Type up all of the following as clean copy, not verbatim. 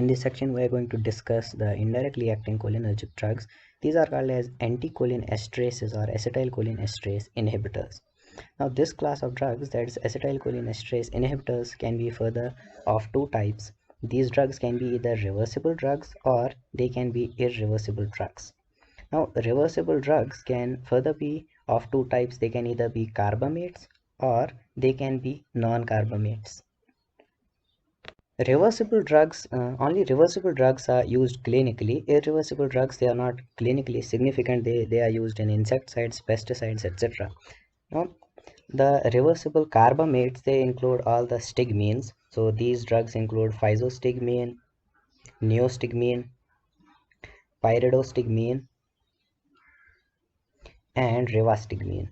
In this section, we are going to discuss the indirectly acting cholinergic drugs. These are called as anticholinesterase or acetylcholinesterase inhibitors. Now, this class of drugs, that is acetylcholinesterase inhibitors, can be further of two types. These drugs can be either reversible drugs or they can be irreversible drugs. Now, reversible drugs can further be of two types. They can either be carbamates or they can be non-carbamates. Only reversible drugs are used clinically. Irreversible drugs, they are not clinically significant. They are used in insecticides, pesticides, etc. Now, the reversible carbamates, they include all the stigmines. So these drugs include physostigmine, neostigmine, pyridostigmine, and rivastigmine.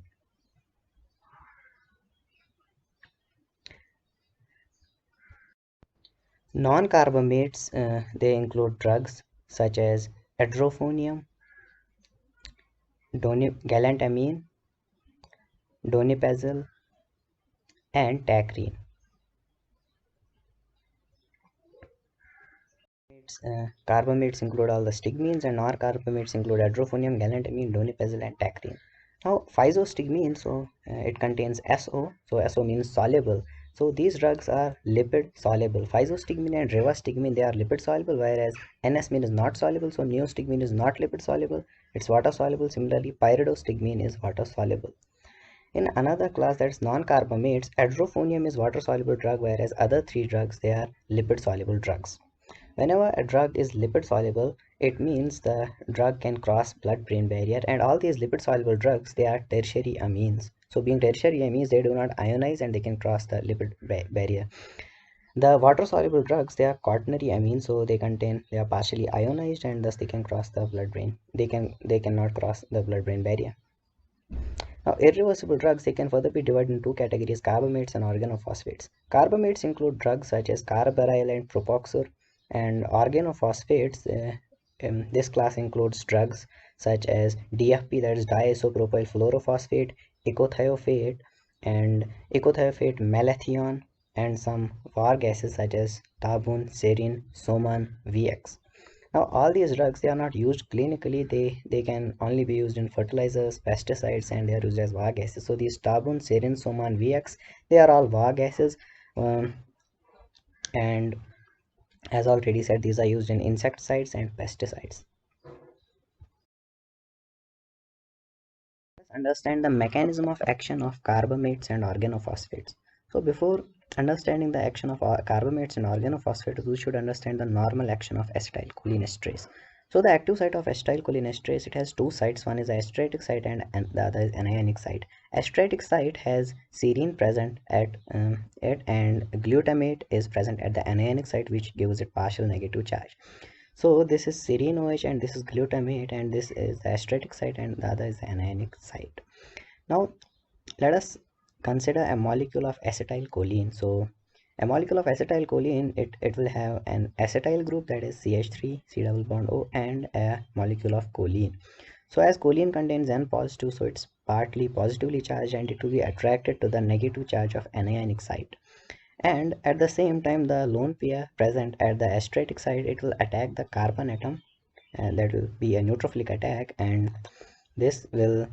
Non-carbamates, they include drugs such as edrophonium, galantamine, donepezil, and tacrine. Carbamates include all the stigmines, and non-carbamates include edrophonium, galantamine, donepezil, and tacrine. Now, physostigmine, it contains SO, so SO means soluble. So these drugs are lipid soluble. Physostigmine and rivastigmine, they are lipid soluble, whereas NS-mine is not soluble. So neostigmine is not lipid soluble; it's water soluble. Similarly, pyridostigmine is water soluble. In another class, that's non-carbamates, edrophonium is water soluble drug, whereas other three drugs, they are lipid soluble drugs. Whenever a drug is lipid soluble, it means the drug can cross blood-brain barrier, and all these lipid soluble drugs, they are tertiary amines. So being tertiary amines, they do not ionize and they can cross the lipid barrier. The water soluble drugs, they are quaternary amines, so they are partially ionized and thus they can cross the blood-brain. They cannot cross the blood-brain barrier. Now, irreversible drugs, they can further be divided in two categories: carbamates and organophosphates. Carbamates include drugs such as carbaryl and propoxur, and organophosphates, this class includes drugs such as DFP, that is diisopropyl fluorophosphate, icothiopate, and icothiopate malathion, and some VAR gases such as tabun, serine, soman, VX. Now, all these drugs, they are not used clinically. They can only be used in fertilizers, pesticides, and they are used as VAR gases. So these tabun, serine, soman, VX, they are all VAR gases, and as already said, these are used in insecticides and pesticides. Let's understand the mechanism of action of carbamates and organophosphates. So before understanding the action of carbamates and organophosphates, we should understand the normal action of acetylcholinesterase. So the active site of acetylcholinesterase, it has two sites. One is the astratic site and the other is anionic site. Astratic site has serine present at it, and glutamate is present at the anionic site, which gives it partial negative charge. So this is serine OH and this is glutamate, and this is the astratic site and the other is the anionic site. Now let us consider a molecule of acetylcholine. So a molecule of acetylcholine, it will have an acetyl group, that is CH3 C double bond O, and a molecule of choline. So as choline contains N positive, so it's partly positively charged and it will be attracted to the negative charge of anionic site. And at the same time, the lone pair present at the astratic site, it will attack the carbon atom, and that will be a neutrophilic attack, and this will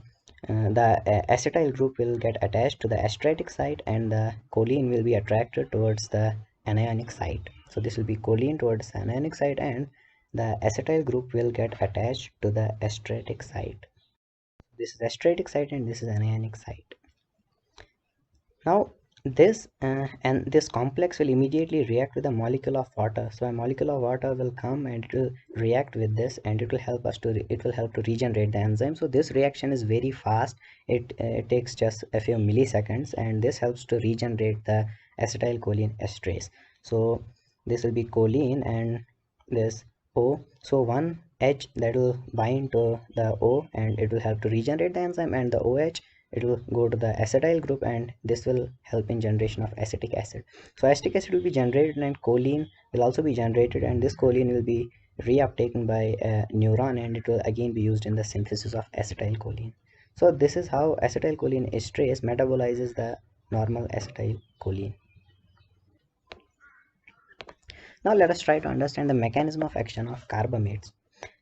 the acetyl group will get attached to the astratic site and the choline will be attracted towards the anionic site. So this will be choline towards the anionic site and the acetyl group will get attached to the astratic site. This is astratic site and this is anionic site. Now this complex will immediately react with a molecule of water. So a molecule of water will come and it will react with this, and it will help to regenerate the enzyme. So this reaction is very fast. It takes just a few milliseconds, and this helps to regenerate the acetylcholine esterase. So this will be choline and this O. So one H that will bind to the O and it will help to regenerate the enzyme, and the OH, it will go to the acetyl group and this will help in generation of acetic acid. So acetic acid will be generated and choline will also be generated, and this choline will be reuptaken by a neuron and it will again be used in the synthesis of acetylcholine. So this is how acetylcholine esterase metabolizes the normal acetylcholine. Now let us try to understand the mechanism of action of carbamates.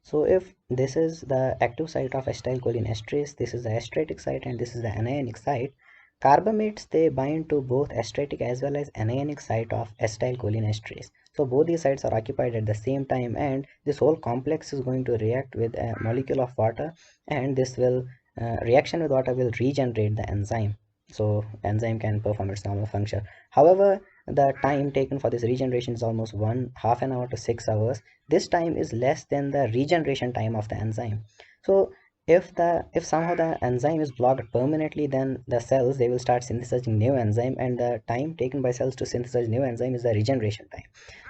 So if this is the active site of acetylcholinesterase, this is the esteratic site and this is the anionic site, carbamates they bind to both esteratic as well as anionic site of acetylcholinesterase. So both these sites are occupied at the same time, and this whole complex is going to react with a molecule of water, and this will reaction with water will regenerate the enzyme. So enzyme can perform its normal function. However, the time taken for this regeneration is almost one half an hour to 6 hours. This time is less than the regeneration time of the enzyme. So if somehow the enzyme is blocked permanently, then the cells they will start synthesizing new enzyme, and the time taken by cells to synthesize new enzyme is the regeneration time.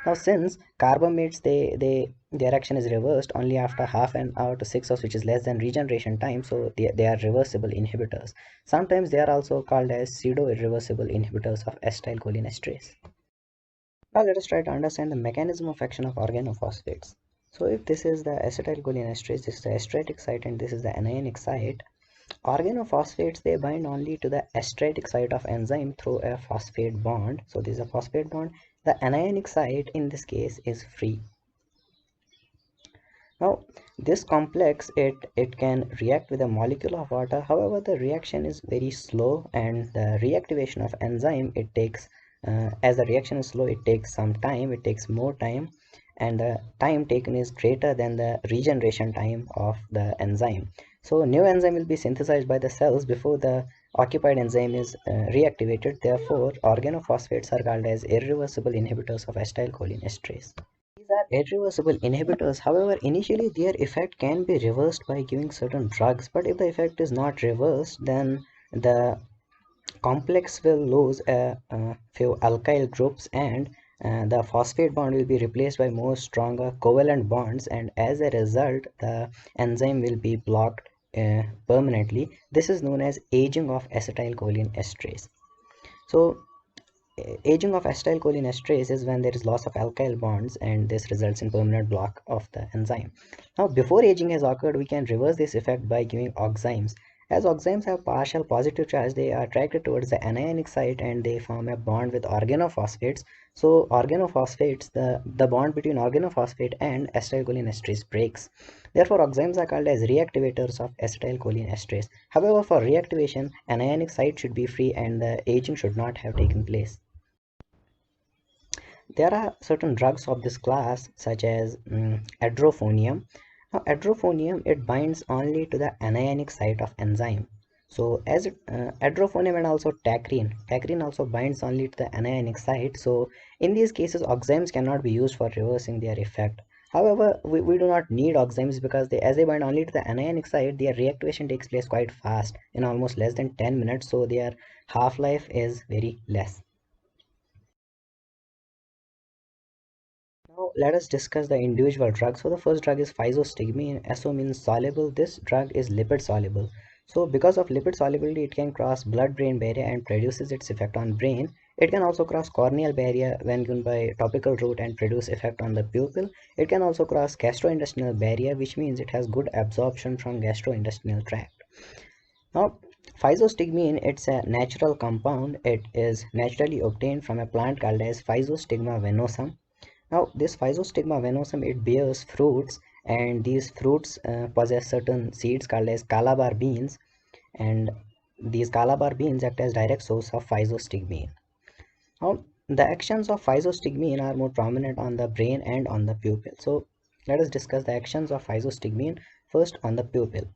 Now since carbamates their action is reversed only after half an hour to 6 hours, which is less than regeneration time, so they are reversible inhibitors. Sometimes they are also called as pseudo irreversible inhibitors of acetylcholinesterase. Now let us try to understand the mechanism of action of organophosphates. So if this is the acetylcholinesterase, this is the esteratic site and this is the anionic site, organophosphates they bind only to the esteratic site of enzyme through a phosphate bond. So this is a phosphate bond. The anionic site in this case is free. Now this complex it can react with a molecule of water. However, the reaction is very slow, and the reactivation of enzyme it takes as the reaction is slow, it takes some time, it takes more time, and the time taken is greater than the regeneration time of the enzyme. So new enzyme will be synthesized by the cells before the occupied enzyme is reactivated. Therefore organophosphates are called as irreversible inhibitors of acetylcholinesterase. These are irreversible inhibitors. However, initially their effect can be reversed by giving certain drugs, but if the effect is not reversed, then the complex will lose a few alkyl groups, and the phosphate bond will be replaced by more stronger covalent bonds, and as a result the enzyme will be blocked permanently. This is known as aging of acetylcholinesterase. So aging of acetylcholinesterase is when there is loss of alkyl bonds, and this results in permanent block of the enzyme. Now before aging has occurred, we can reverse this effect by giving oximes. As oximes have partial positive charge, they are attracted towards the anionic site and they form a bond with organophosphates. So organophosphates, the bond between organophosphate and acetylcholinesterase breaks. Therefore oximes are called as reactivators of acetylcholinesterase. However, for reactivation anionic site should be free and the aging should not have taken place. There are certain drugs of this class such as adrophonium. Now adrophonium it binds only to the anionic site of enzyme. So as adrophonium and also tacrine also binds only to the anionic site. So in these cases oximes cannot be used for reversing their effect. However, we do not need oximes because as they bind only to the anionic site, their reactivation takes place quite fast in almost less than 10 minutes. So their half-life is very less. Now let us discuss the individual drugs. So the first drug is physostigmine. SO means soluble. This drug is lipid soluble. So because of lipid solubility, it can cross blood-brain barrier and produces its effect on brain. It can also cross corneal barrier when given by topical route and produce effect on the pupil. It can also cross gastrointestinal barrier, which means it has good absorption from gastrointestinal tract. Now physostigmine it's a natural compound. It is naturally obtained from a plant called as Physostigma venosum. Now this Physostigma venosum it bears fruits, and these fruits possess certain seeds called as calabar beans, and these calabar beans act as direct source of physostigmine. Now the actions of physostigmine are more prominent on the brain and on the pupil. So let us discuss the actions of physostigmine first on the pupil.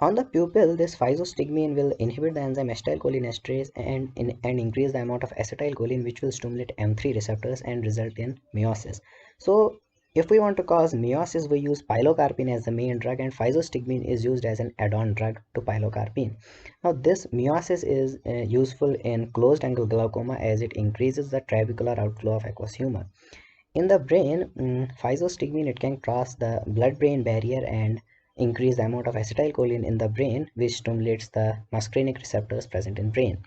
On the pupil, this physostigmine will inhibit the enzyme acetylcholinesterase and increase the amount of acetylcholine, which will stimulate M3 receptors and result in meiosis. So if we want to cause meiosis, we use pilocarpine as the main drug, and physostigmine is used as an add-on drug to pilocarpine. Now this meiosis is useful in closed angle glaucoma as it increases the trabecular outflow of aqueous humor. In the brain, physostigmine it can cross the blood-brain barrier and increase the amount of acetylcholine in the brain, which stimulates the muscarinic receptors present in brain.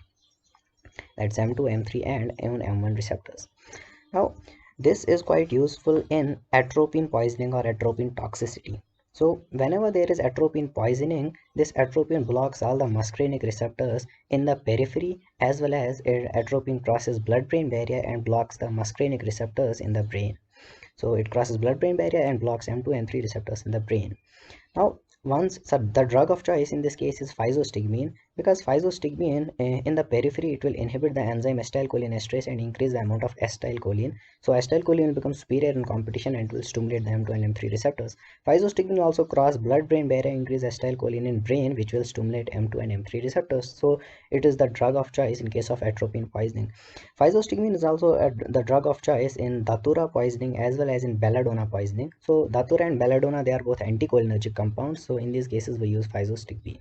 That's M2, M3, and even M1 receptors. Now, this is quite useful in atropine poisoning or atropine toxicity. So whenever there is atropine poisoning, this atropine blocks all the muscarinic receptors in the periphery, as well as atropine crosses blood-brain barrier and blocks the muscarinic receptors in the brain. So it crosses blood-brain barrier and blocks M2 and M3 receptors in the brain. Now, the drug of choice in this case is physostigmine, because physostigmine in the periphery, it will inhibit the enzyme acetylcholinesterase and increase the amount of acetylcholine. So acetylcholine will become superior in competition and will stimulate the M2 and M3 receptors. Physostigmine also cross blood-brain barrier, increase acetylcholine in brain, which will stimulate M2 and M3 receptors. So it is the drug of choice in case of atropine poisoning. Physostigmine is also the drug of choice in datura poisoning as well as in belladonna poisoning. So datura and belladonna, they are both anticholinergic compounds. So in these cases we use physostigmine.